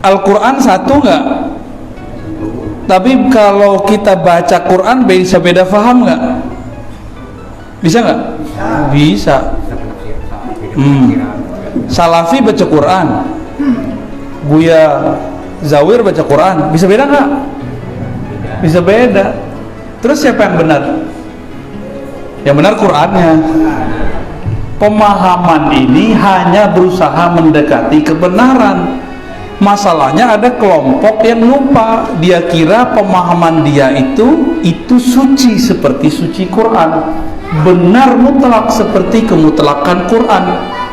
Al-Quran satu nggak? Tapi kalau kita baca Quran bisa beda faham nggak? Bisa nggak? Bisa. Salafi baca Quran, Buya Zawir baca Quran, bisa beda nggak? Bisa beda. Terus siapa yang benar? Yang benar Qurannya. Pemahaman ini hanya berusaha mendekati kebenaran. Masalahnya ada kelompok yang lupa, dia kira pemahaman dia itu suci seperti suci Quran, benar mutlak seperti kemutlakan Quran.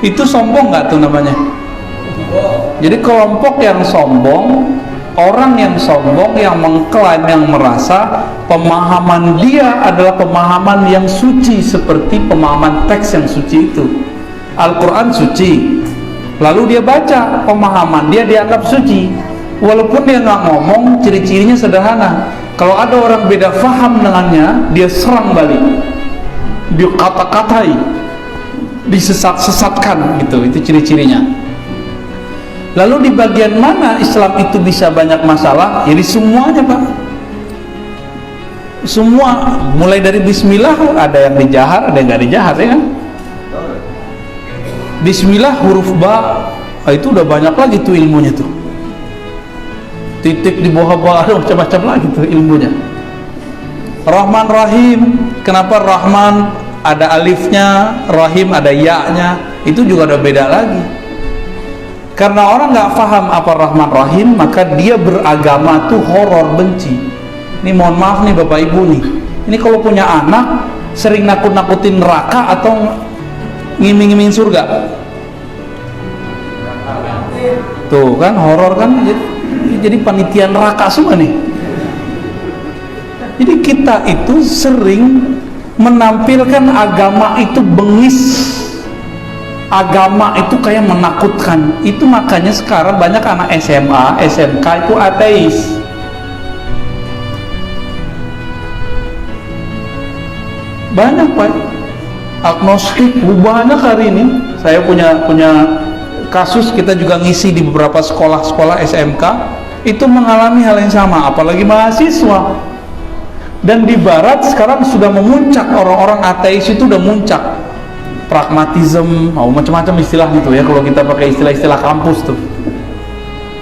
Itu sombong nggak tuh namanya? Jadi kelompok yang sombong, orang yang sombong, yang mengklaim, yang merasa pemahaman dia adalah pemahaman yang suci seperti pemahaman teks yang suci itu. Al-Quran suci, lalu dia baca, pemahaman dia dianggap suci, walaupun dia nggak ngomong, ciri-cirinya sederhana. Kalau ada orang beda faham dengannya, dia serang balik, dia kata-katai, disesat-sesatkan, gitu. Itu ciri-cirinya. Lalu di bagian mana Islam itu bisa banyak masalah? Jadi semuanya, Pak. Semua, mulai dari Bismillah, ada yang dijahar, ada yang nggak dijahar, ya kan? Bismillah huruf ba, itu udah banyak lagi tuh ilmunya tuh. Titik di bawah ba, ada macam-macam lagi tuh ilmunya. Rahman Rahim, kenapa Rahman ada alifnya, Rahim ada ya-nya, itu juga ada beda lagi. Karena orang nggak paham apa Rahman Rahim, maka dia beragama tuh horor, benci. Ini mohon maaf nih Bapak Ibu nih, ini kalau punya anak sering nakut-nakutin neraka atau ngiming-ngiming surga, tuh kan horor kan, jadi panitia neraka semua nih. Jadi kita itu sering menampilkan agama itu bengis, agama itu kayak menakutkan. Itu makanya sekarang banyak anak SMA, SMK itu ateis. Banyak, Pak, agnostik, banyak hari ini. Saya punya kasus, kita juga ngisi di beberapa sekolah-sekolah SMK, itu mengalami hal yang sama, apalagi mahasiswa. Dan di barat sekarang sudah memuncak, orang-orang ateis itu udah muncak, pragmatisme, macam-macam istilah gitu ya, kalau kita pakai istilah-istilah kampus tuh.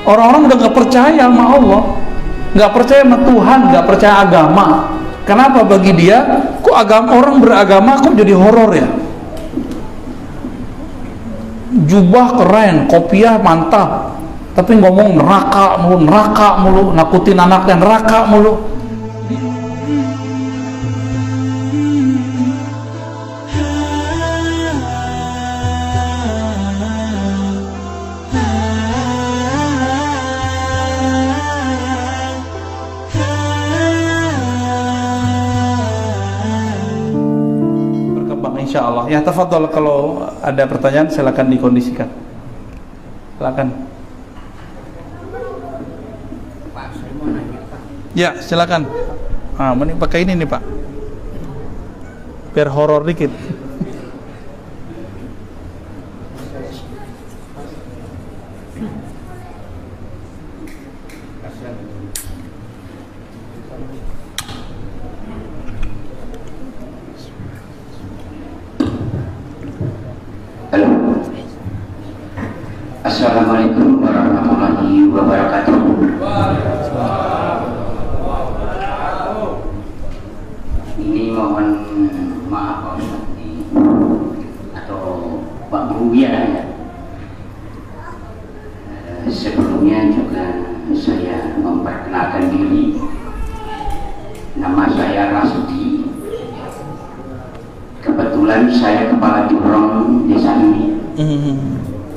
Orang-orang udah nggak percaya sama Allah, nggak percaya sama Tuhan, nggak percaya agama. Kenapa? Bagi dia, kok agama, orang beragama kok jadi horor ya? Jubah keren, kopiah mantap, tapi ngomong neraka mulu, nakutin anaknya neraka mulu. Insya Allah. Ya, tafadhol, kalau ada pertanyaan silakan dikondisikan. Silakan. Pak, saya mau nanya, Pak. Ya, silakan. Mending pakai ini nih, Pak. Biar horor dikit. Assalamualaikum warahmatullahi wabarakatuh. Ini mohon maaf Pak Ustaz atau Pak Buya ya. Sebelumnya juga saya memperkenalkan diri. Nama saya Rasudi. Kebetulan saya kepala jurong desa ini.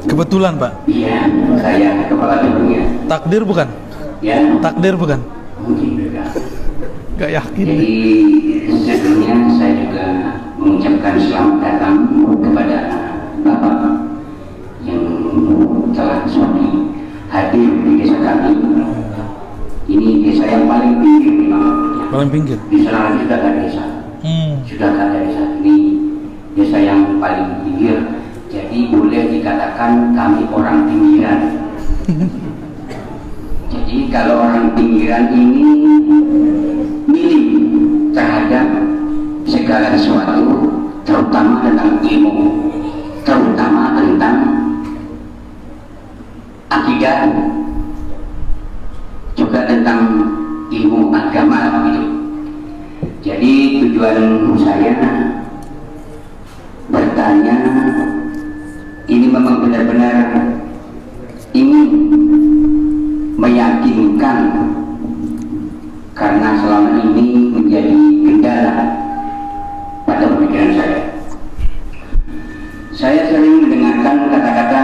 Kebetulan, Pak? Iya, saya kepala jurongnya. Takdir bukan? Ya. Takdir bukan? Mungkin juga. Gak yakin. Jadi sebelumnya saya juga mengucapkan selamat datang kepada Bapak yang telah suami hadir di desa kami. Ini desa yang paling pinggir di Malang. Paling pinggir? Di sana sudah ada desa. Sudah ada desa. Ini desa yang paling pinggir. Jadi boleh dikatakan kami orang pinggiran. Jadi kalau orang pinggiran ini minim terhadap segala sesuatu, terutama tentang ilmu, terutama tentang akidah, juga tentang ilmu agama gitu. Jadi tujuan saya bertanya ini memang benar-benar ingin meyakinkan, karena selama ini menjadi kendala pada pemikiran saya. Saya sering mendengarkan kata-kata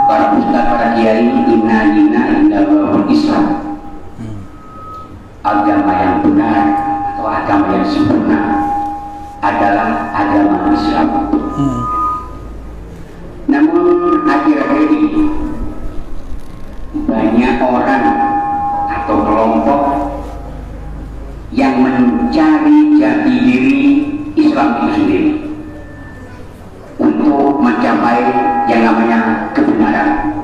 para ustaz, para kiai, inna indallahul Islam, agama yang benar atau agama yang sempurna adalah agama Islam. Namun akhir-akhir ini banyak orang atau kelompok yang mencari jati diri Islam itu sendiri untuk mencapai yang namanya kebenaran.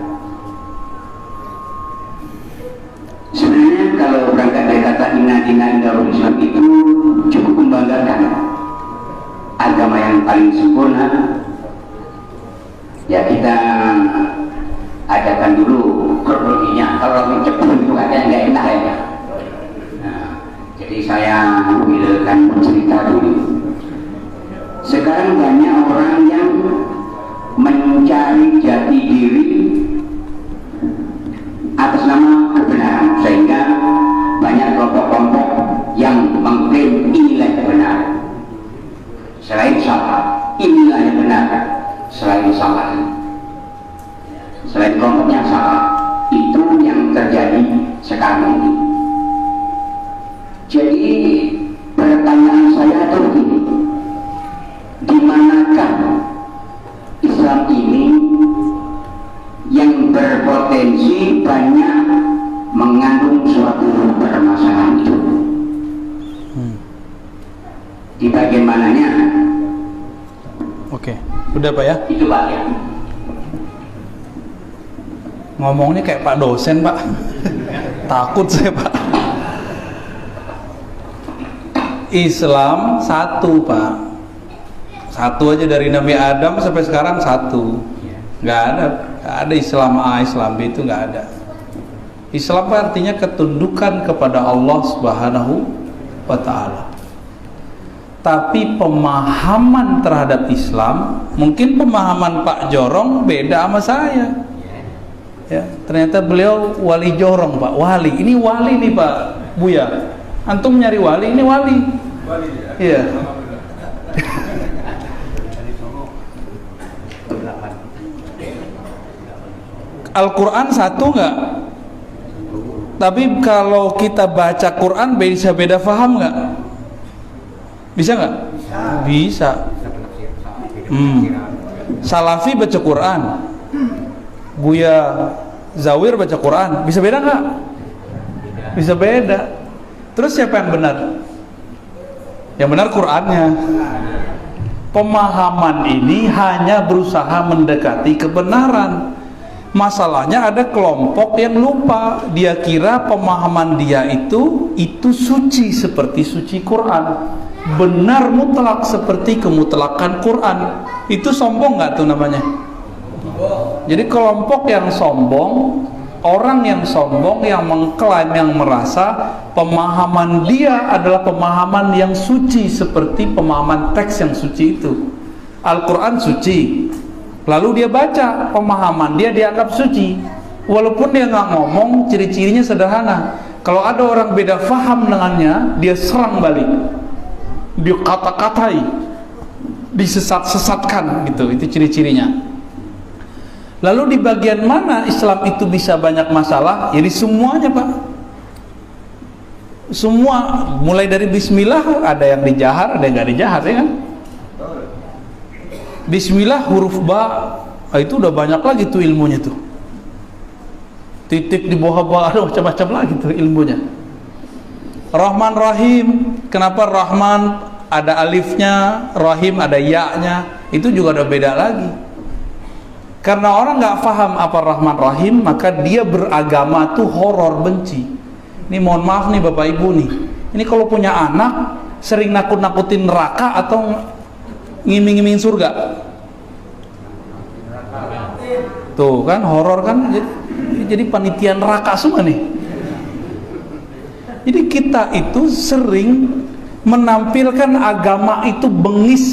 Sebenarnya kalau berangkat dari kata inna indallahul Islam itu cukup membanggakan. Agama yang paling sempurna ya kita adakan dulu kronologinya. Kalau mencepat itu kadang nggak enak ya. Nah, jadi saya ambilkan cerita dulu. Sekarang banyak orang yang mencari jati diri atas nama kebenaran, sehingga banyak kelompok-kelompok yang mengklaim inilah yang benar, selain salah, inilah yang benar, selain salah, selain kelompok yang salah. Itu yang terjadi sekarang ini. Jadi pertanyaan saya itu begini, di manakah Islam ini yang berpotensi banyak mengandung suatu permasalahan itu? Di bagian mananya? Oke, udah Pak ya? Itu Pak ya. Ngomongnya kayak Pak dosen Pak. Takut saya Pak. Islam satu Pak. Satu aja dari Nabi Adam sampai sekarang satu. Nggak ada Islam A, Islam B, itu nggak ada. Islam artinya ketundukan kepada Allah Subhanahu wa Ta'ala. Tapi pemahaman terhadap Islam, mungkin pemahaman Pak Jorong beda sama saya. Ya, ternyata beliau wali Jorong Pak, wali. Ini wali nih Pak Buya. Antum nyari wali, ini wali. Iya. Al-Quran satu nggak? Tapi kalau kita baca Quran bisa beda faham nggak? Bisa nggak? Bisa. Salafi baca Quran, Buya Zawir baca Quran, bisa beda nggak? Bisa beda. Terus siapa yang benar? Yang benar Qurannya. Pemahaman ini hanya berusaha mendekati kebenaran. Masalahnya ada kelompok yang lupa, dia kira pemahaman dia itu suci seperti suci Quran, benar mutlak seperti kemutlakan Quran. Itu sombong nggak tuh namanya? Jadi kelompok yang sombong, orang yang sombong, yang mengklaim, yang merasa pemahaman dia adalah pemahaman yang suci seperti pemahaman teks yang suci itu. Al-Quran suci, lalu dia baca, pemahaman dia dianggap suci, walaupun dia nggak ngomong. Ciri-cirinya sederhana. Kalau ada orang beda faham dengannya, dia serang balik, dia kata-katai, disesat-sesatkan gitu. Itu ciri-cirinya. Lalu di bagian mana Islam itu bisa banyak masalah? Jadi semuanya Pak. Semua, mulai dari Bismillah, ada yang dijahar, ada yang nggak dijahar, ya kan? Bismillah huruf ba, itu udah banyak lagi tuh ilmunya tuh. Titik di bawah ba, ada macam-macam lagi tuh ilmunya. Rahman Rahim, kenapa Rahman ada alifnya, Rahim ada ya-nya, itu juga ada beda lagi. Karena orang nggak paham apa Rahman Rahim, maka dia beragama tuh horor, benci. Ini mohon maaf nih Bapak Ibu nih, ini kalau punya anak sering nakut-nakutin neraka atau ngiming-ngiming surga? Tuh kan horor kan, jadi panitia neraka semua nih. Jadi kita itu sering menampilkan agama itu bengis,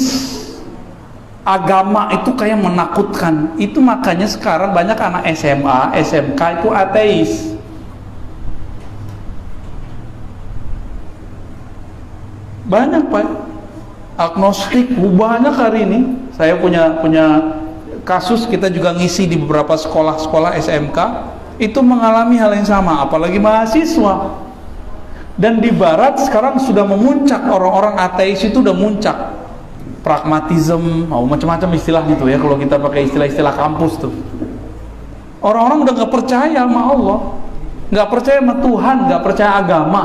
agama itu kayak menakutkan. Itu makanya sekarang banyak anak SMA, SMK itu ateis. Banyak Pak, agnostik banyak hari ini. Saya punya kasus, kita juga ngisi di beberapa sekolah-sekolah SMK itu mengalami hal yang sama, apalagi mahasiswa. Dan di barat sekarang sudah memuncak, orang-orang ateis itu udah muncak, pragmatisme, macam-macam istilahnya tuh ya, kalau kita pakai istilah-istilah kampus tuh. Orang-orang udah nggak percaya sama Allah, nggak percaya sama Tuhan, nggak percaya agama.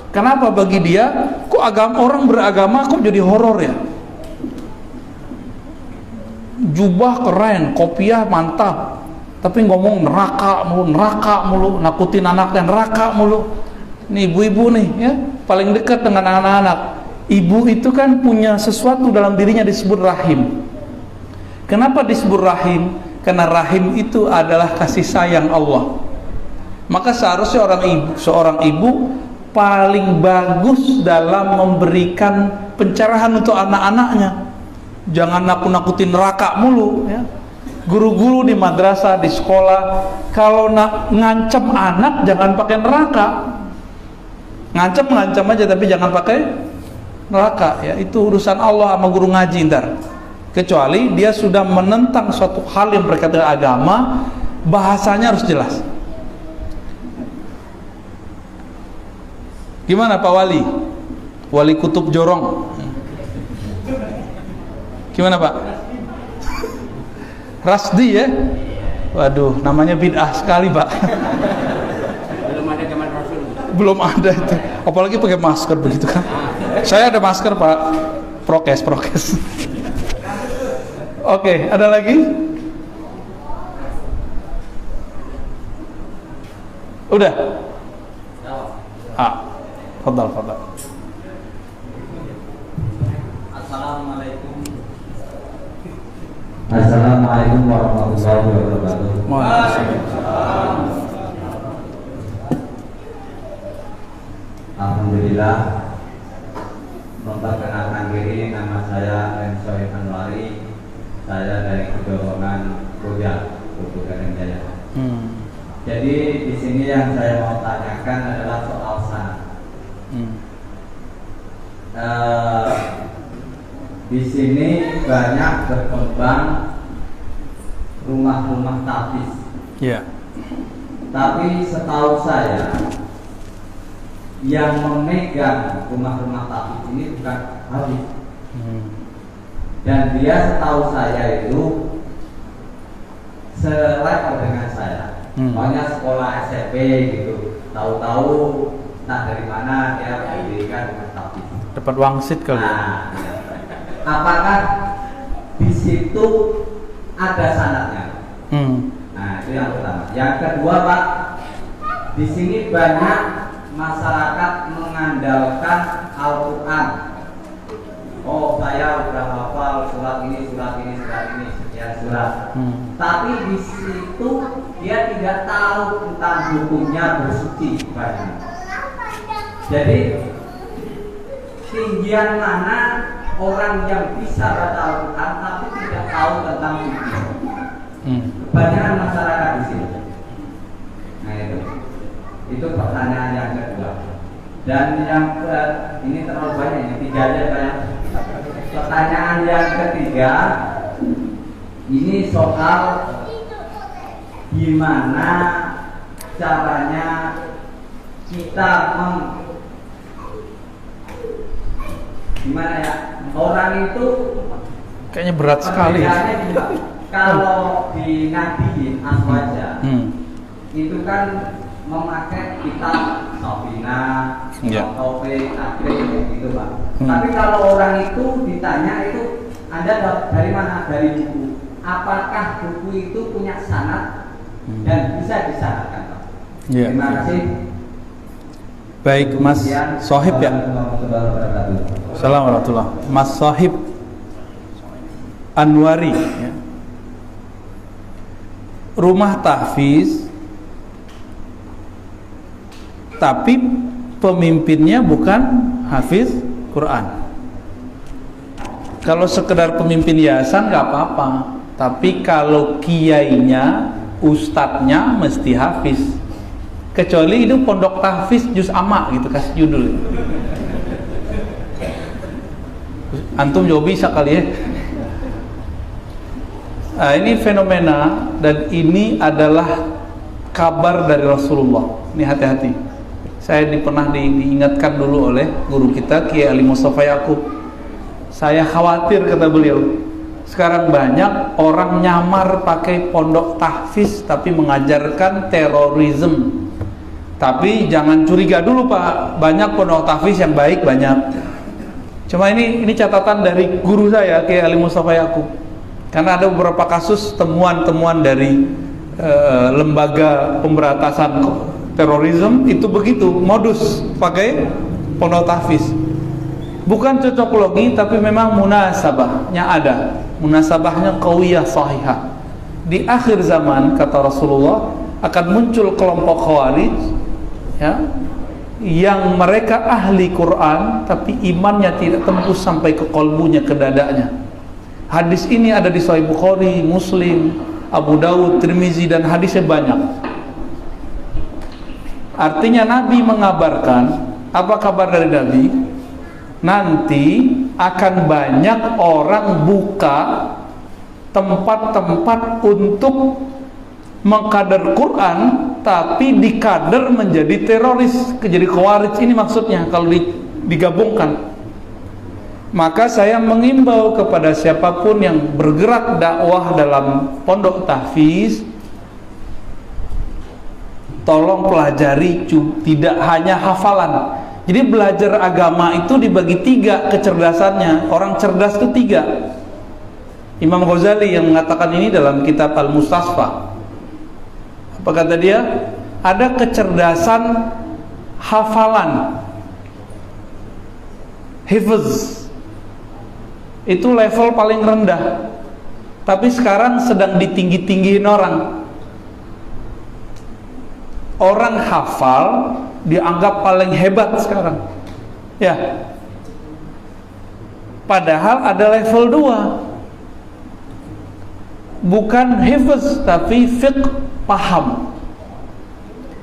Kenapa? Bagi dia, kok agama, orang beragama kok jadi horor ya? Jubah keren, kopiah mantap, tapi ngomong neraka mulu, nakutin anaknya neraka mulu. Nih ibu-ibu nih ya, paling dekat dengan anak-anak. Ibu itu kan punya sesuatu dalam dirinya disebut rahim. Kenapa disebut rahim? Karena rahim itu adalah kasih sayang Allah. Maka seharusnya seorang ibu paling bagus dalam memberikan pencerahan untuk anak-anaknya. Jangan nakut-nakutin neraka mulu ya. Guru-guru di madrasah, di sekolah, kalau ngancam anak jangan pakai neraka. Ngancam aja, tapi jangan pakai neraka ya. Itu urusan Allah sama guru ngaji ntar. Kecuali dia sudah menentang suatu hal yang berkaitan dengan agama, bahasanya harus jelas. Gimana Pak Wali? Wali Kutub Jorong. Gimana Pak? Rasdi ya? Waduh, namanya bid'ah sekali Pak. Belum ada zaman Rasul. Belum ada itu. Apalagi pakai masker begitu kan. Saya ada masker Pak. Prokes. Oke, ada lagi? Udah? Fadal. Assalamualaikum warahmatullahi wabarakatuh. Alhamdulillah. Memperkenalkan diri, nama saya Ensoy Anwari. Saya dari Kedolongan Kuliah Kutu Gading Jaya. Jadi di sini yang saya mau tanyakan adalah soal sana. Di sini banyak berkembang rumah-rumah tapis. Ya. Tapi setahu saya yang memegang rumah-rumah tapis ini bukan habis. Dan dia setahu saya itu selevel dengan saya. Pokoknya sekolah SMP gitu. Tahu-tahu tak dari mana dia mendirikan rumah tapis. Dapat wangsit kali ya. Apakah di situ ada sanadnya? Nah, itu yang pertama. Yang kedua, Pak, di sini banyak masyarakat mengandalkan Al-Quran. Oh, saya udah hafal surat ini, sekian surat. Tapi di situ dia tidak tahu tentang hukumnya bersuci banyak. Jadi tinggian mana orang yang bisa baca Al-Quran tapi tidak tahu tentang fikih? Kebanyakan masyarakat di sini. Nah itu pertanyaan yang kedua. Dan yang ini terlalu banyak, ini 3 aja Pak. Pertanyaan yang ketiga, ini soal gimana caranya kita gimana ya, orang itu kayaknya berat sekali ya. Kalau di Nabiyin Aswaja itu kan memakai kitab Sofina, Taufik, Akhir gitu Pak. Tapi kalau orang itu ditanya itu Anda dari mana? Dari buku. apakah buku itu punya sanad dan bisa disanadkan, Pak? Ya. Terima kasih. Baik, Mas Sohib ya. Assalamualaikum warahmatullahi. Mas Sohib Anwari ya. Rumah tahfiz tapi pemimpinnya bukan hafiz Quran. Kalau sekedar pemimpin yayasan nggak apa-apa, tapi kalau kiainya, ustadznya mesti hafiz. Kecuali itu pondok tahfiz juz amma gitu, kasih judul. Antum juga bisa kali ya. Nah, ini fenomena dan ini adalah kabar dari Rasulullah. Ini hati-hati. Saya pernah diingatkan dulu oleh guru kita Kiai Ali Mustafa Yaqub. Saya khawatir, kata beliau, sekarang banyak orang nyamar pakai pondok tahfiz tapi mengajarkan terorisme. Tapi jangan curiga dulu, Pak, banyak pondok tahfiz yang baik, banyak. Cuma ini catatan dari guru saya Kiai Ali Mustafa Yaqub. Karena ada beberapa kasus temuan-temuan dari lembaga pemberantasan terorisme itu begitu, modus pakai pondok tahfiz. Bukan cocok logi, tapi memang munasabahnya ada. Munasabahnya qawiyah sahihah. Di akhir zaman, kata Rasulullah, akan muncul kelompok khawarij ya, yang mereka ahli Quran tapi imannya tidak tembus sampai ke kolbunya, ke dadanya. Hadis ini ada di Sahih Bukhari, Muslim, Abu Dawud, Tirmizi, dan hadisnya banyak. Artinya Nabi mengabarkan, apa kabar dari Nabi? Nanti akan banyak orang buka tempat-tempat untuk mengkader Quran, tapi dikader menjadi teroris, jadi khawarij. Ini maksudnya kalau digabungkan. Maka saya mengimbau kepada siapapun yang bergerak dakwah dalam pondok tahfiz, tolong pelajari, tidak hanya hafalan. Jadi belajar agama itu dibagi tiga kecerdasannya. Orang cerdas itu tiga. Imam Ghazali yang mengatakan ini dalam kitab Al-Mustasfa. Apa kata dia? Ada kecerdasan hafalan, hifz. Itu level paling rendah, tapi sekarang sedang ditinggi-tinggiin orang. Orang hafal dianggap paling hebat sekarang ya, padahal ada level 2, bukan hifz tapi fiqh, paham.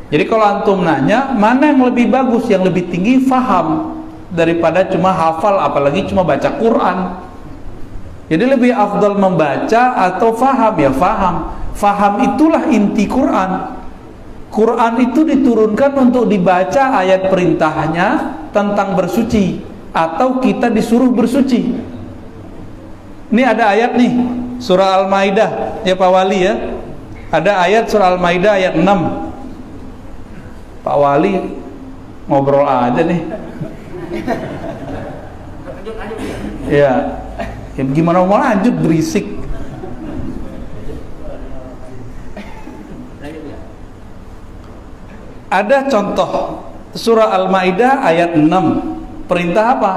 Jadi kalau antum nanya mana yang lebih bagus, yang lebih tinggi faham daripada cuma hafal, apalagi cuma baca Quran. Jadi lebih afdal membaca atau faham? Ya faham. Faham itulah inti Quran. Quran itu diturunkan untuk dibaca ayat perintahnya tentang bersuci, atau kita disuruh bersuci. Ini ada ayat nih, surah Al-Maidah ya Pak Wali ya. Ada ayat surah Al-Maidah ayat 6. Pak Wali ngobrol aja nih. Ya, gimana mau lanjut, berisik. Ada contoh surah Al-Maidah ayat 6. Perintah apa?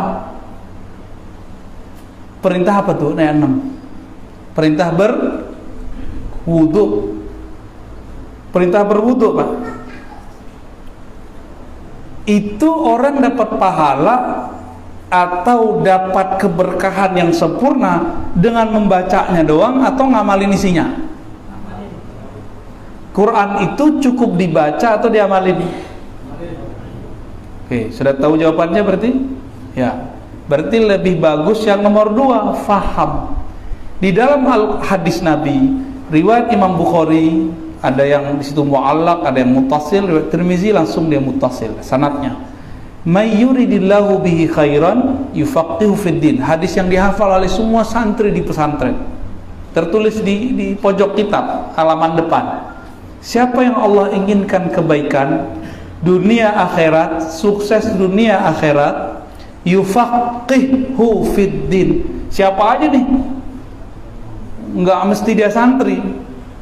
Perintah apa tuh ayat 6? Perintah berwudu. Perintah berwudu, Pak. Itu orang dapat pahala atau dapat keberkahan yang sempurna dengan membacanya doang atau ngamalin isinya? Quran itu cukup dibaca atau diamalin? Oke, sudah tahu jawabannya berarti? Ya, berarti lebih bagus yang nomor 2, faham. Di dalam hadis Nabi, riwayat Imam Bukhari, ada yang di situ mu'allaq, ada yang muttasil, riwayat Tirmizi langsung dia muttasil sanadnya. May yuridillahu bihi khairan yufaqihu fid din. Hadis yang dihafal oleh semua santri di pesantren. Tertulis di pojok kitab, halaman depan. Siapa yang Allah inginkan kebaikan dunia akhirat, sukses dunia akhirat, yufaqihu fid din. Siapa aja nih? nggak mesti dia santri,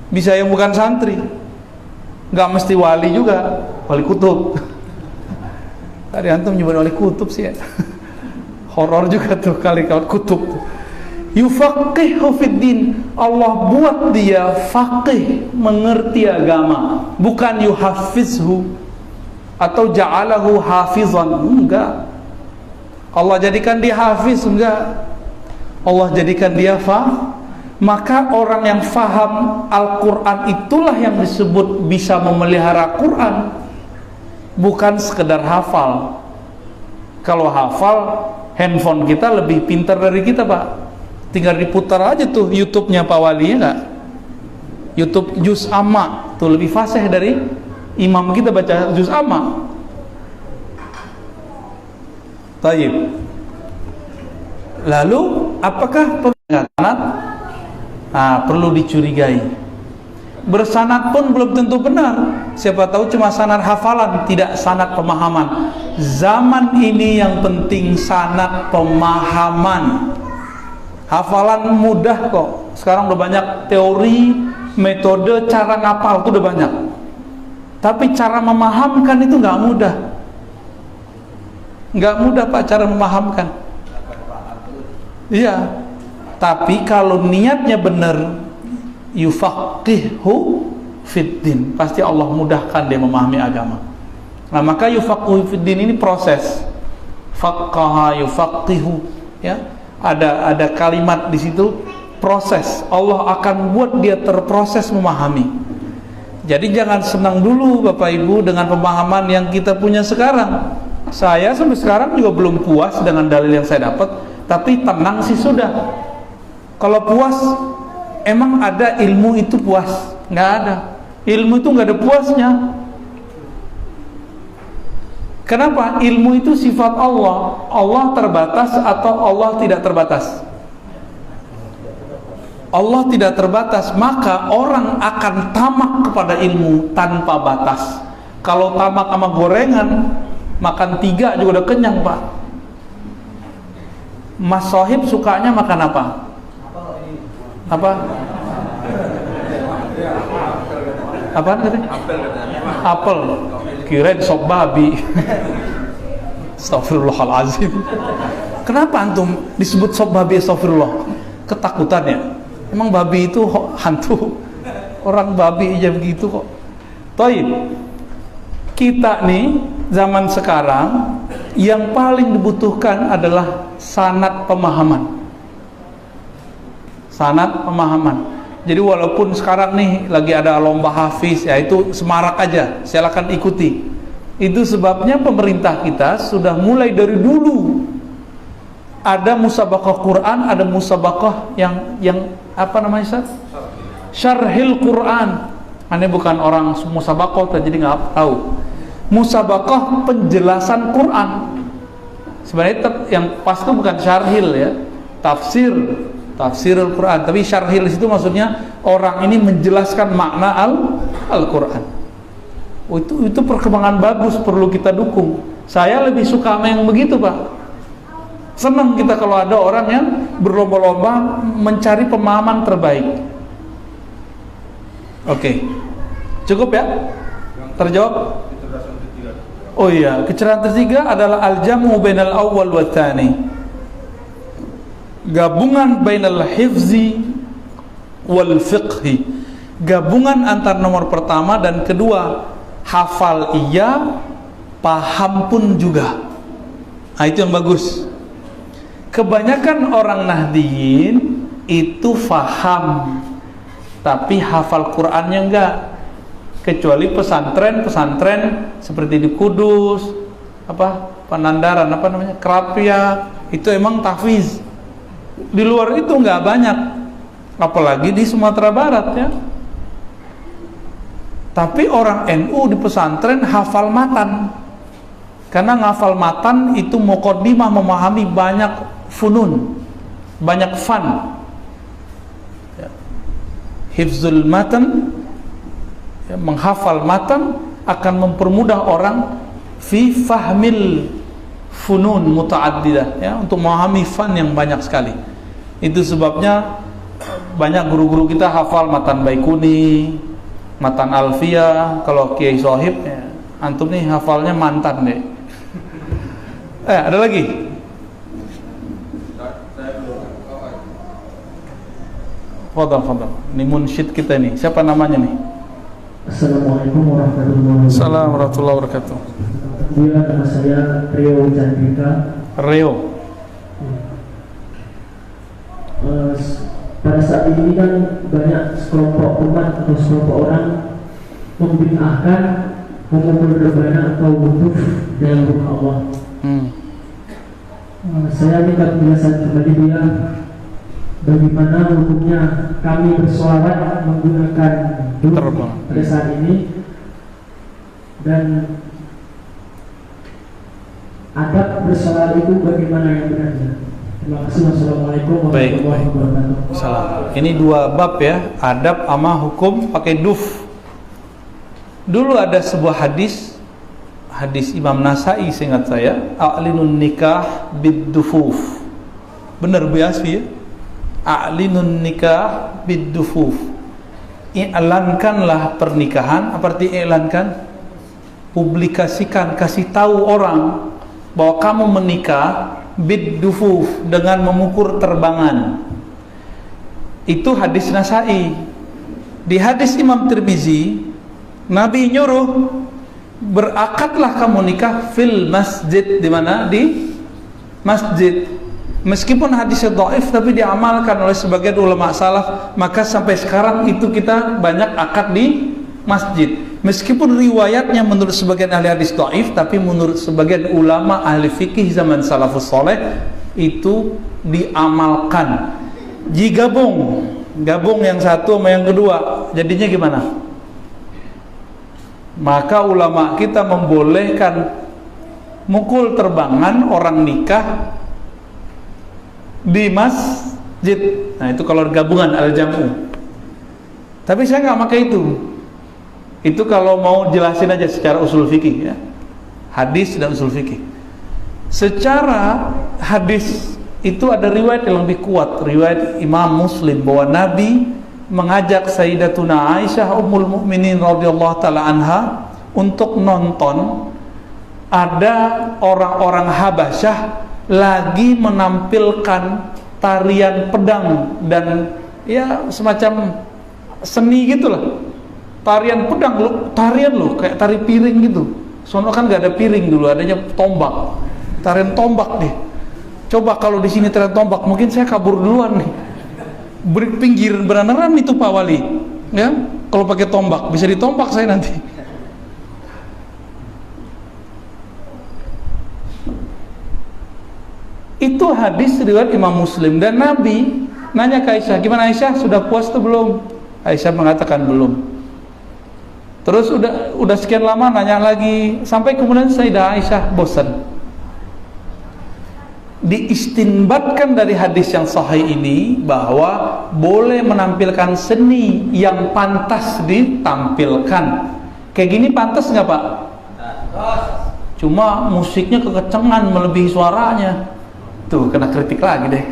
bisa yang bukan santri, nggak mesti wali juga, wali kutub. Tadi antum nyebut wali kutub sih ya. Horor juga tuh kali kalau kutub. Yufaqihu fiddin, Allah buat dia faqih, mengerti agama, bukan yuhafizhu atau ja'alahu hafizan, enggak. Allah jadikan dia hafiz, enggak. Allah jadikan dia faham. Maka orang yang faham Al-Quran itulah yang disebut bisa memelihara Quran, bukan sekedar hafal. Kalau hafal, handphone kita lebih pintar dari kita, Pak. Tinggal diputar aja tuh YouTube-nya Pak Wali, ya enggak? YouTube Juz Amma tuh lebih fasih dari imam kita baca Juz Amma. Taib. Lalu apakah sanad? Nah, perlu dicurigai. Bersanad pun belum tentu benar. Siapa tahu cuma sanad hafalan, tidak sanad pemahaman. Zaman ini yang penting sanad pemahaman. Hafalan mudah kok. Sekarang udah banyak teori, metode, cara ngapal itu udah banyak. Tapi cara memahamkan itu nggak mudah. Nggak mudah Pak cara memahamkan. Iya. Tapi kalau niatnya benar, yufaqihu fiddin, pasti Allah mudahkan dia memahami agama. Nah, maka yufaqihu fiddin ini proses. Faqqaha yufaqihu, ya. Ada kalimat di situ, proses. Allah akan buat dia terproses memahami. Jadi jangan senang dulu Bapak Ibu dengan pemahaman yang kita punya sekarang. Saya sampai sekarang juga belum puas dengan dalil yang saya dapat, tapi tenang sih sudah. Kalau puas, emang ada ilmu itu puas? Nggak ada. Ilmu itu nggak ada puasnya. Kenapa? Ilmu itu sifat Allah. Allah terbatas atau Allah tidak terbatas? Allah tidak terbatas, maka orang akan tamak kepada ilmu tanpa batas. Kalau tamak sama gorengan, makan 3 juga udah kenyang, Pak. Mas Sohib sukanya makan apa? Apa? Apaan katanya? Apel. Kirain sop babi. Astagfirullahalazim. Kenapa antum disebut sop babi? Astagfirullah. Ketakutan ya? Emang babi itu hantu? Orang babi aja begitu kok. Taib. Kita nih zaman sekarang yang paling dibutuhkan adalah sanad pemahaman. Sanad pemahaman. Jadi walaupun sekarang nih lagi ada lomba hafiz, ya itu semarak aja, silakan ikuti. Itu sebabnya pemerintah kita sudah mulai dari dulu ada musabaqah Quran, ada musabaqah yang apa namanya Ustaz? Syarhil Quran. Aneh bukan orang musabaqah, jadi nggak tahu. Musabaqah penjelasan Quran. Sebenarnya yang pas itu bukan syarhil ya, tafsir Al-Quran, tapi syarhil itu maksudnya orang ini menjelaskan makna Al-Quran. Oh, itu perkembangan bagus, perlu kita dukung. Saya lebih suka sama yang begitu, Pak. Senang kita kalau ada orang yang berlomba-lomba mencari pemahaman terbaik. Oke. Cukup ya? Terjawab? Oh iya, kecerahan ketiga adalah al-jamu bainal awwal wa tsani. Gabungan bainal hifzi wal fiqhi, gabungan antar nomor pertama dan kedua. Hafal iya, paham pun juga. Nah, itu yang bagus. Kebanyakan orang Nahdiyin itu faham, tapi hafal Qur'annya enggak. Kecuali pesantren seperti di Kudus, Panandaran, Kerapia, itu emang tahfiz. Di luar itu nggak banyak, apalagi di Sumatera Barat ya. Tapi orang NU di pesantren hafal matan, karena ngafal matan itu muqaddimah memahami banyak funun, banyak fan. Ya. Hifzul matan, ya, menghafal matan akan mempermudah orang fi fahmil funun muta'addidah, ya, untuk memahami fan yang banyak sekali. Itu sebabnya banyak guru-guru kita hafal Matan Baikuni, Matan Alfiyah. Kalau Kiai Sohib ya, antum nih hafalnya mantan deh. Ada lagi? Fadal. Ini munsyid kita nih. Siapa namanya nih? Assalamualaikum warahmatullahi wabarakatuh. Assalamualaikum warahmatullahi wabarakatuh. Dia nama saya Rio Chandrika. Rio. Pada saat ini kan banyak sekelompok umat atau sekelompok orang membid'ahkan memukul rebana atau wudhu dalam rumah Allah. Saya minta penjelasan kepada dia bagaimana hukumnya kami bersolawat menggunakan wudhu pada saat ini, dan adab bersolawat itu bagaimana yang benarnya. Terima kasih. Wassalamualaikum warahmatullahi wabarakatuh. Salam. Ini dua bab ya, adab sama hukum pakai duf. Dulu ada sebuah hadis Imam Nasai seingat saya, a'linun nikah bid-dufuf. Benar Bu Yasfi ya? A'linun nikah bid-dufuf. I'lankanlah pernikahan. Apa arti i'lankan? Publikasikan, kasih tahu orang bahwa kamu menikah bid-dufuf, dengan memukul terbangan. Itu hadis Nasai. Di hadis Imam Tirmizi, Nabi nyuruh berakadlah kamu nikah fil masjid. Di mana? Di masjid. Meskipun hadisnya dhaif tapi diamalkan oleh sebagian ulama salaf, maka sampai sekarang itu kita banyak akad di masjid. Meskipun riwayatnya menurut sebagian ahli hadis dhaif, tapi menurut sebagian ulama ahli fikih zaman salafus saleh itu diamalkan. Jika gabung yang satu sama yang kedua, jadinya gimana? Maka ulama kita membolehkan mukul terbangan orang nikah di masjid. Nah itu kalau gabungan al-jam'u. Tapi saya nggak pakai itu. Itu kalau mau jelasin aja secara usul fikih ya. Hadis dan usul fikih. Secara hadis itu ada riwayat yang lebih kuat, riwayat Imam Muslim, bahwa Nabi mengajak Sayyidatuna Aisyah Ummul Mukminin radhiyallahu taala anha untuk nonton. Ada orang-orang Habasyah lagi menampilkan tarian pedang dan ya semacam seni gitulah. Tarian pedang tarian kayak tari piring gitu. Soalnya kan gak ada piring dulu, adanya tombak. Tarian tombak deh. Coba kalau di sini tarian tombak, mungkin saya kabur duluan nih. Pinggir beneran itu Pak Wali. Ya, kalau pakai tombak bisa ditombak saya nanti. Itu hadis riwayat Imam Muslim, dan Nabi nanya ke Aisyah, gimana Aisyah, sudah puas atau belum? Aisyah mengatakan belum. Terus udah sekian lama nanya lagi, sampai kemudian Sayyidah Aisyah bosan. Diistinbatkan dari hadis yang sahih ini bahwa boleh menampilkan seni yang pantas ditampilkan. Kayak gini pantas nggak Pak? Cuma musiknya kekencengan melebihi suaranya. Tuh kena kritik lagi deh.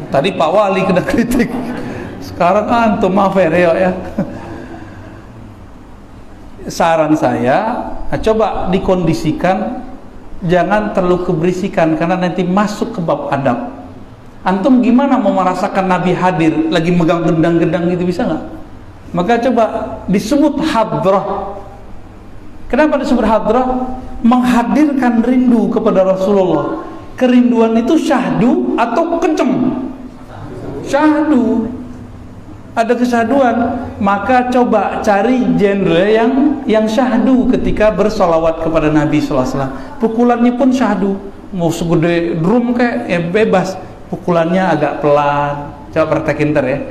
Tadi Pak Wali kena kritik, sekarang antum maaf ya. Saran saya, coba dikondisikan, jangan terlalu keberisikan karena nanti masuk ke bab adab. Antum gimana mau merasakan Nabi hadir lagi megang gendang-gendang gitu, bisa nggak? Maka coba disebut hadrah. Kenapa disebut hadrah? Menghadirkan rindu kepada Rasulullah. Kerinduan itu syahdu atau kenceng? Syahdu. Ada kesyahduan. Maka coba cari genre yang syahdu ketika bersolawat kepada Nabi SAW. Pukulannya pun syahdu. Mau segede drum kayak ya bebas. Pukulannya agak pelan. Coba praktekin ntar ya.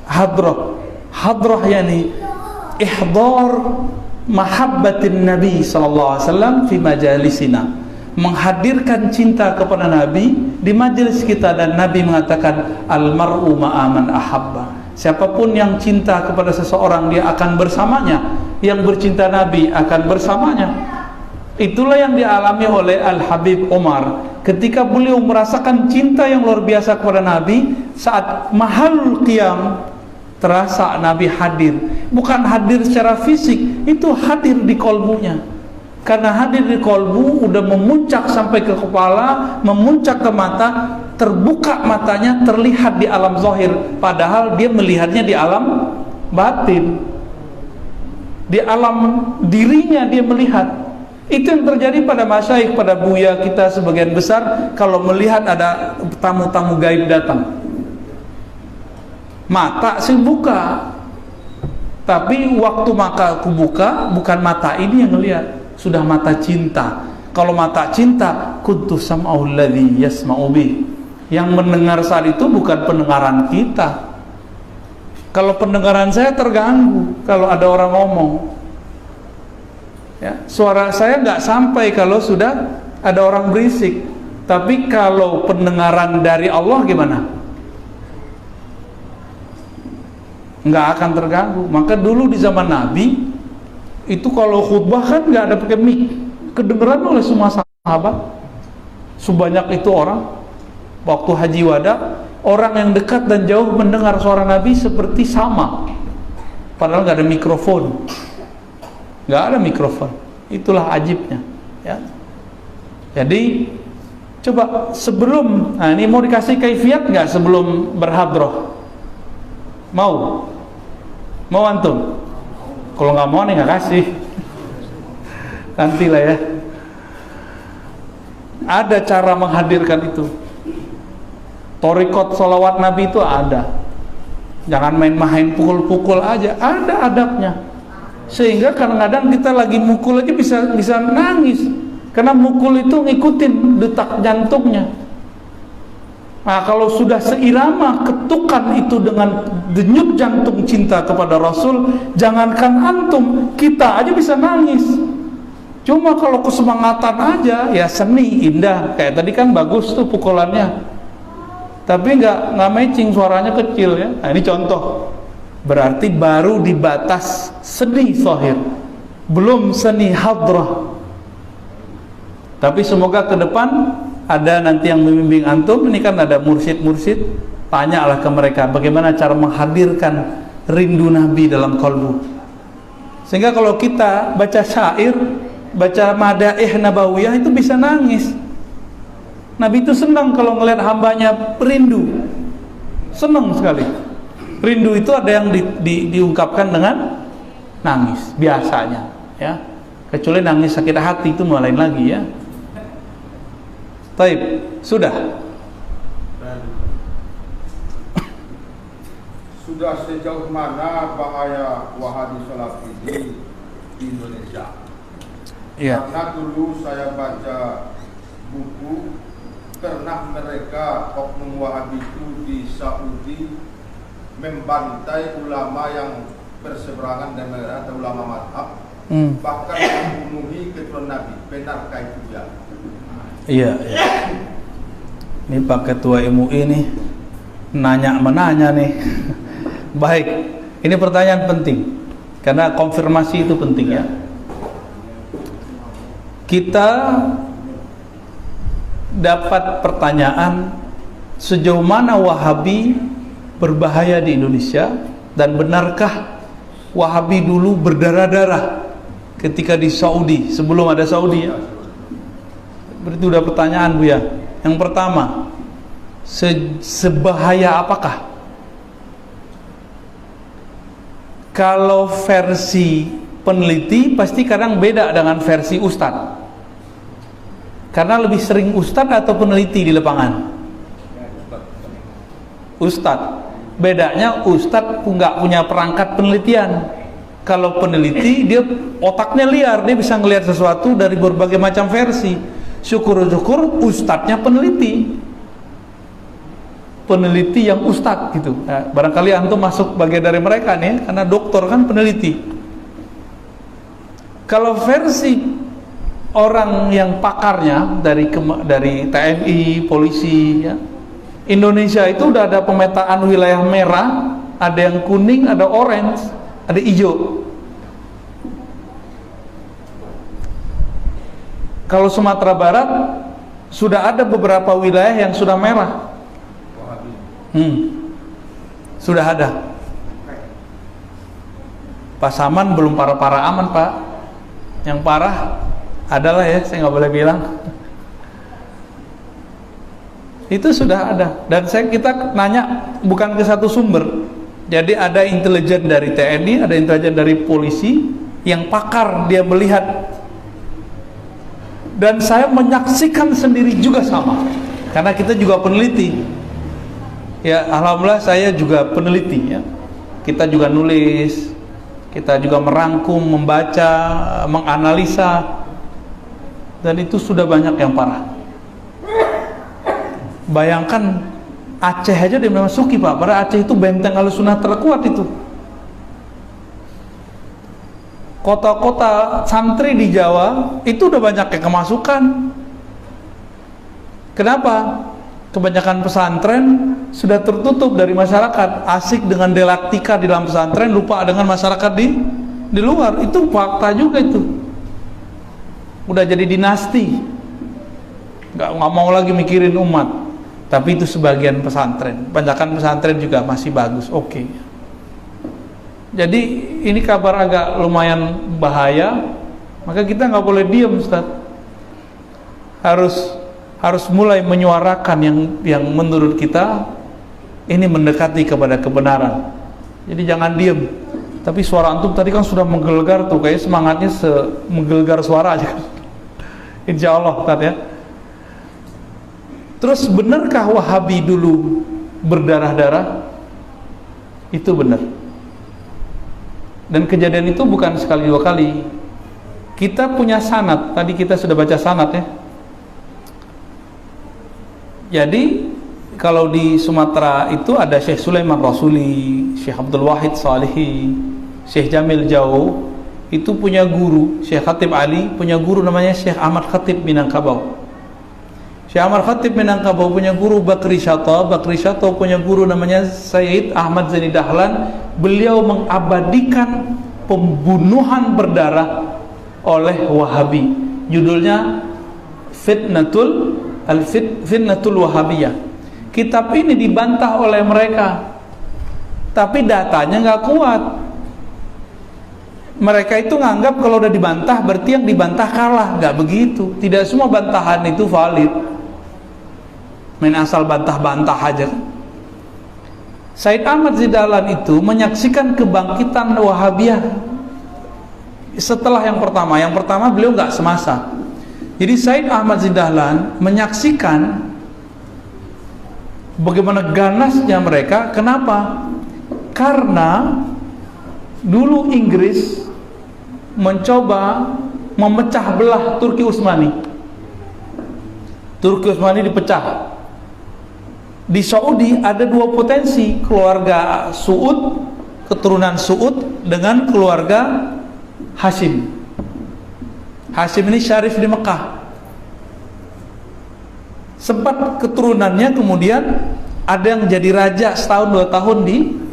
Hadrah yani ihdar mahabbatin Nabi SAW fi majalisina. Menghadirkan cinta kepada Nabi di majelis kita, dan Nabi mengatakan almar'u ma'aman ahabba. Siapapun yang cinta kepada seseorang, dia akan bersamanya. Yang bercinta Nabi akan bersamanya. Itulah yang dialami oleh Al-Habib Umar ketika beliau merasakan cinta yang luar biasa kepada Nabi. Saat mahalul qiyam, terasa Nabi hadir, bukan hadir secara fisik, itu hadir di kolbunya. Karena hadir di kolbu udah memuncak sampai ke kepala, memuncak ke mata, terbuka matanya, terlihat di alam zahir, padahal dia melihatnya di alam batin, di alam dirinya dia melihat. Itu yang terjadi pada masyaikh, pada buya kita sebagian besar. Kalau melihat ada tamu-tamu gaib datang, mata sih buka, tapi waktu mata aku buka, bukan mata ini yang ngelihat, sudah mata cinta. Kalau mata cinta, kuntu sam'ahu alladhi yasma'u bih, yang mendengar saat itu bukan pendengaran kita. Kalau pendengaran saya terganggu kalau ada orang ngomong, ya, suara saya nggak sampai kalau sudah ada orang berisik. Tapi kalau pendengaran dari Allah gimana? Nggak akan terganggu. Maka dulu di zaman Nabi itu kalau khutbah kan nggak ada pakai mic, kedengeran oleh semua sahabat. Sebanyak itu orang. Waktu haji wada, orang yang dekat dan jauh mendengar suara Nabi seperti sama, padahal nggak ada mikrofon. Nggak ada mikrofon. Itulah ajibnya, ya. Jadi coba sebelum, nah ini mau dikasih kaifiat nggak sebelum berhadroh? Mau antum? Kalau nggak mau nih nggak kasih. Nantilah ya. Ada cara menghadirkan itu. Torikot sholawat Nabi itu ada. Jangan main-main pukul-pukul aja, ada adabnya. Sehingga kadang-kadang kita lagi mukul aja bisa nangis, karena mukul itu ngikutin detak jantungnya. Nah, kalau sudah seirama ketukan itu dengan denyut jantung cinta kepada Rasul, jangankan antum, kita aja bisa nangis. Cuma kalau kesemangatan aja, ya seni, indah. Kayak tadi kan bagus tuh pukulannya, tapi nggak matching, suaranya kecil ya. Nah, ini contoh. Berarti baru di batas seni zahir, belum seni hadrah. Tapi semoga ke depan ada nanti yang membimbing antum. Ini kan ada mursyid-mursyid, tanyalah ke mereka bagaimana cara menghadirkan rindu Nabi dalam kalbu. Sehingga kalau kita baca syair, baca madaih nabawiyah itu bisa nangis. Nabi itu senang kalau ngelihat hambanya rindu, senang sekali. Rindu itu ada yang diungkapkan dengan nangis biasanya, ya. Kecuali nangis sakit hati itu lain lagi, ya. Taib, sudah. Sudah sejauh mana bahaya Wahabi Salafi di Indonesia? Iya. Karena dulu saya baca buku, pernah mereka oknum Wahabi itu di Saudi membantai ulama yang berseberangan dengan mereka atau ulama madhab, bahkan membunuhi keturunan Nabi. Benarkah itu ya? Iya, iya. Ini Pak Ketua MUI nih menanya nih. Baik, ini pertanyaan penting karena konfirmasi itu penting, ya. Kita dapat pertanyaan sejauh mana Wahabi berbahaya di Indonesia, dan benarkah Wahabi dulu berdarah-darah ketika di Saudi sebelum ada Saudi, ya? Berarti udah pertanyaan, Bu, ya. Yang pertama, sebahaya apakah? Kalau versi peneliti pasti kadang beda dengan versi ustadz, karena lebih sering ustadz atau peneliti di lapangan? Ustadz. Bedanya ustadz nggak punya perangkat penelitian. Kalau peneliti dia otaknya liar, dia bisa ngelihat sesuatu dari berbagai macam versi. Syukur-syukur ustadznya peneliti yang ustadz gitu. Nah, barangkali antum masuk bagian dari mereka nih, karena doktor kan peneliti. Kalau versi orang yang pakarnya dari TNI, polisi, ya, Indonesia itu udah ada pemetaan wilayah merah, ada yang kuning, ada orange, ada hijau. Kalau Sumatera Barat sudah ada beberapa wilayah yang sudah merah. Sudah ada. Pasaman belum parah-parah aman, Pak. Yang parah adalah, ya, saya nggak boleh bilang. Itu sudah ada. Dan kita nanya bukan ke satu sumber. Jadi ada intelijen dari TNI, ada intelijen dari polisi yang pakar, dia melihat. Dan saya menyaksikan sendiri juga sama. Karena kita juga peneliti. Ya, alhamdulillah saya juga peneliti, ya. Kita juga nulis, kita juga merangkum, membaca, menganalisa. Dan itu sudah banyak yang parah. Bayangkan Aceh aja dia memasuki, Pak. Padahal Aceh itu benteng Ahlussunnah terkuat itu. Kota-kota santri di Jawa itu udah banyak yang kemasukan. Kenapa? Kebanyakan pesantren sudah tertutup dari masyarakat, asik dengan delaktika di dalam pesantren, lupa dengan masyarakat di luar. Itu fakta juga itu. Udah jadi dinasti, nggak mau lagi mikirin umat. Tapi itu sebagian pesantren, kebanyakan pesantren juga masih bagus, oke. Jadi ini kabar agak lumayan bahaya, maka kita nggak boleh diam, Ustaz. Harus mulai menyuarakan yang menurut kita ini mendekati kepada kebenaran. Jadi jangan diam. Tapi suara antum tadi kan sudah menggelegar tuh, kayak semangatnya menggelegar suara aja. Insya Allah, Ustaz, ya. Terus benarkah Wahabi dulu berdarah-darah? Itu benar. Dan kejadian itu bukan sekali dua kali. Kita punya sanad, tadi kita sudah baca sanad, ya. Jadi kalau di Sumatera itu ada Syekh Sulaiman Rasuli, Syekh Abdul Wahid Salihi, Syekh Jamil Jauh, itu punya guru, Syekh Khatib Ali punya guru namanya Syekh Ahmad Khatib Minangkabau. Syekh Ahmad Khatib Minangkabau punya guru Bakri Syato punya guru namanya Sayyid Ahmad Zaini Dahlan. Beliau mengabadikan pembunuhan berdarah oleh Wahabi. Judulnya Fitnatul Wahabiyah. Kitab ini dibantah oleh mereka, tapi datanya nggak kuat. Mereka itu nganggap kalau udah dibantah berarti yang dibantah kalah. Nggak begitu. Tidak semua bantahan itu valid. Main asal bantah-bantah aja. Said Ahmad Zidahlan itu menyaksikan kebangkitan Wahabiyah setelah yang pertama. Yang pertama beliau nggak semasa. Jadi Said Ahmad Zidahlan menyaksikan bagaimana ganasnya mereka. Kenapa? Karena dulu Inggris mencoba memecah belah Turki Utsmani. Turki Utsmani dipecah. Di Saudi ada dua potensi, keluarga Suud, keturunan Suud dengan keluarga Hashim. Hashim ini syarif di Mekah. Sempat keturunannya kemudian ada yang jadi raja setahun 2 tahun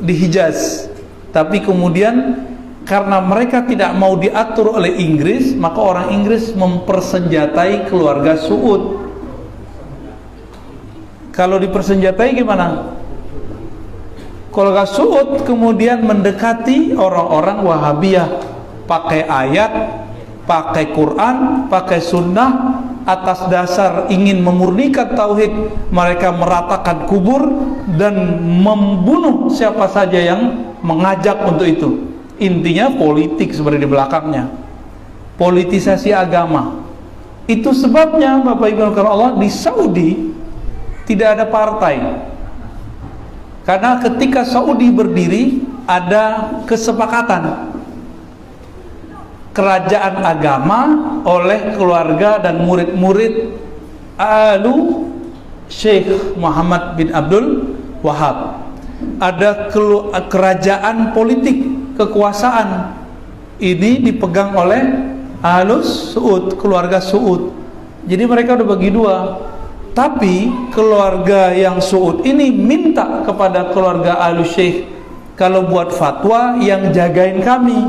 di Hijaz. Tapi kemudian karena mereka tidak mau diatur oleh Inggris, maka orang Inggris mempersenjatai keluarga Suud. Kalau dipersenjatai gimana? Keluarga Suud kemudian mendekati orang-orang Wahabiyah, pakai ayat, pakai Quran, pakai sunnah, atas dasar ingin memurnikan tauhid. Mereka meratakan kubur dan membunuh siapa saja yang mengajak untuk itu. Intinya politik sebenarnya di belakangnya, politisasi agama. Itu sebabnya Bapak Ibu karena Allah di Saudi tidak ada partai. Karena ketika Saudi berdiri ada kesepakatan kerajaan agama oleh keluarga dan murid-murid Alu Syekh Muhammad bin Abdul Wahab. Ada kerajaan politik, kekuasaan ini dipegang oleh Ahlus Suud, keluarga Suud. Jadi mereka udah bagi dua. Tapi keluarga yang Suud ini minta kepada keluarga Ahlus Syekh, kalau buat fatwa yang jagain kami.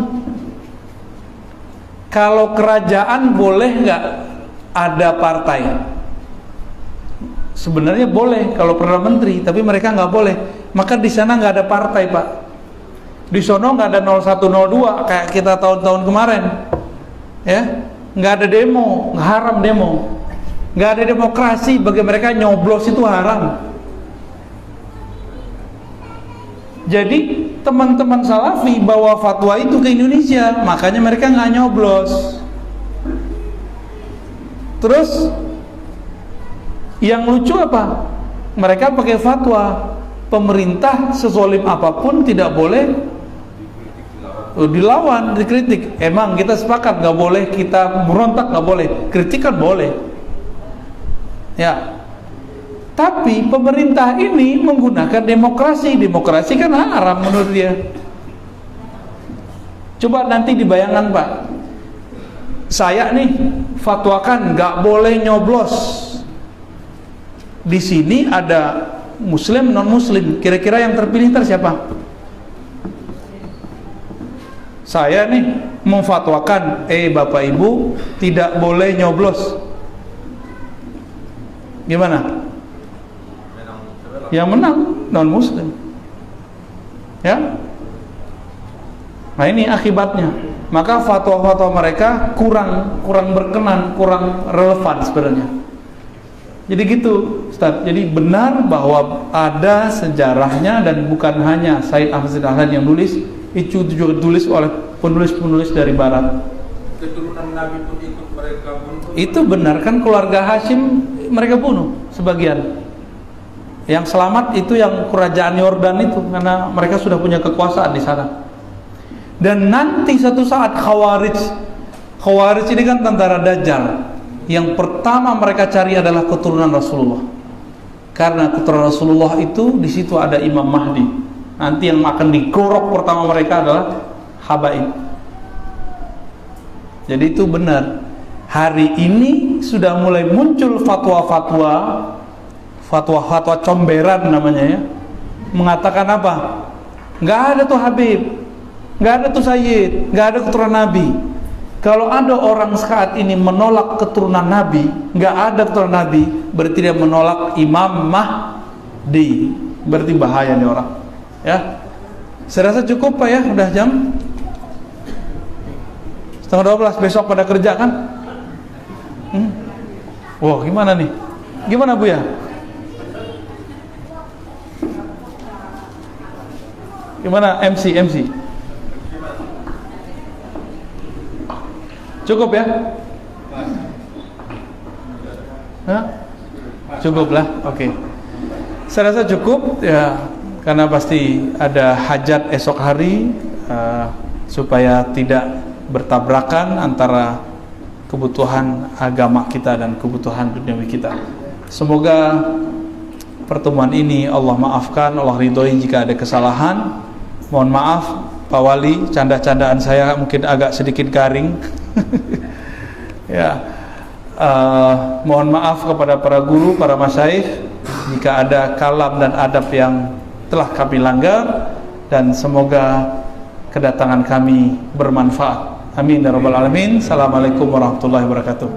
Kalau kerajaan boleh nggak ada partai. Sebenarnya boleh kalau Perdana Menteri, tapi mereka nggak boleh. Maka di sana nggak ada partai, Pak. Di sono nggak ada 0102 kayak kita tahun-tahun kemarin, ya. Nggak ada demo, haram demo. Nggak ada demokrasi, bagi mereka nyoblos itu haram. Jadi teman-teman Salafi bawa fatwa itu ke Indonesia, makanya mereka nggak nyoblos. Terus yang lucu apa? Mereka pakai fatwa pemerintah sezolim apapun tidak boleh dilawan, dikritik. Emang kita sepakat nggak boleh kita berontak, nggak boleh, kritikan boleh. Ya. Tapi pemerintah ini menggunakan demokrasi. Demokrasi kan haram menurut dia. Coba nanti dibayangkan, Pak. Saya nih fatwakan nggak boleh nyoblos. Di sini ada muslim, non muslim. Kira-kira yang terpilih siapa? Saya nih memfatwakan, Bapak Ibu tidak boleh nyoblos. Gimana? Yang menang non muslim. Ya. Nah ini akibatnya. Maka fatwa-fatwa mereka kurang berkenan, kurang relevan sebenarnya. Jadi gitu, Ustaz. Jadi benar bahwa ada sejarahnya dan bukan hanya Said Ahmad Dahlan yang nulis, itu juga ditulis oleh penulis-penulis dari barat. Keturunan Nabi pun ikut mereka bunuh. Itu benar kan, keluarga Hashim mereka bunuh sebagian. Yang selamat itu yang kerajaan Yordan itu, karena mereka sudah punya kekuasaan di sana. Dan nanti satu saat Khawarij ini kan tentara Dajjal. Yang pertama mereka cari adalah keturunan Rasulullah. Karena keturunan Rasulullah itu di situ ada Imam Mahdi. Nanti yang akan digorok pertama mereka adalah Habaib. Jadi itu benar. Hari ini sudah mulai muncul fatwa-fatwa comberan namanya ya. Mengatakan apa? Nggak ada tuh Habib, nggak ada tuh Sayyid, nggak ada keturunan Nabi. Kalau ada orang saat ini menolak keturunan Nabi, nggak ada keturunan Nabi, berarti dia menolak Imam Mahdi. Berarti bahaya nih orang. Ya, saya rasa cukup Pak ya, udah jam 11:30, besok pada kerja kan? Wah, gimana nih? Gimana Bu ya? Gimana MC? Cukup ya? Hah? Cukup lah, oke. Saya rasa cukup ya, karena pasti ada hajat esok hari, supaya tidak bertabrakan antara kebutuhan agama kita dan kebutuhan duniawi kita. Semoga pertemuan ini Allah maafkan, Allah ridhoi jika ada kesalahan. Mohon maaf Pak Wali, canda-candaan saya mungkin agak sedikit garing. Ya, mohon maaf kepada para guru, para masyayikh jika ada kalam dan adab yang telah kami langgar, dan semoga kedatangan kami bermanfaat. Amin ya rabbal alamin. Assalamualaikum warahmatullahi wabarakatuh.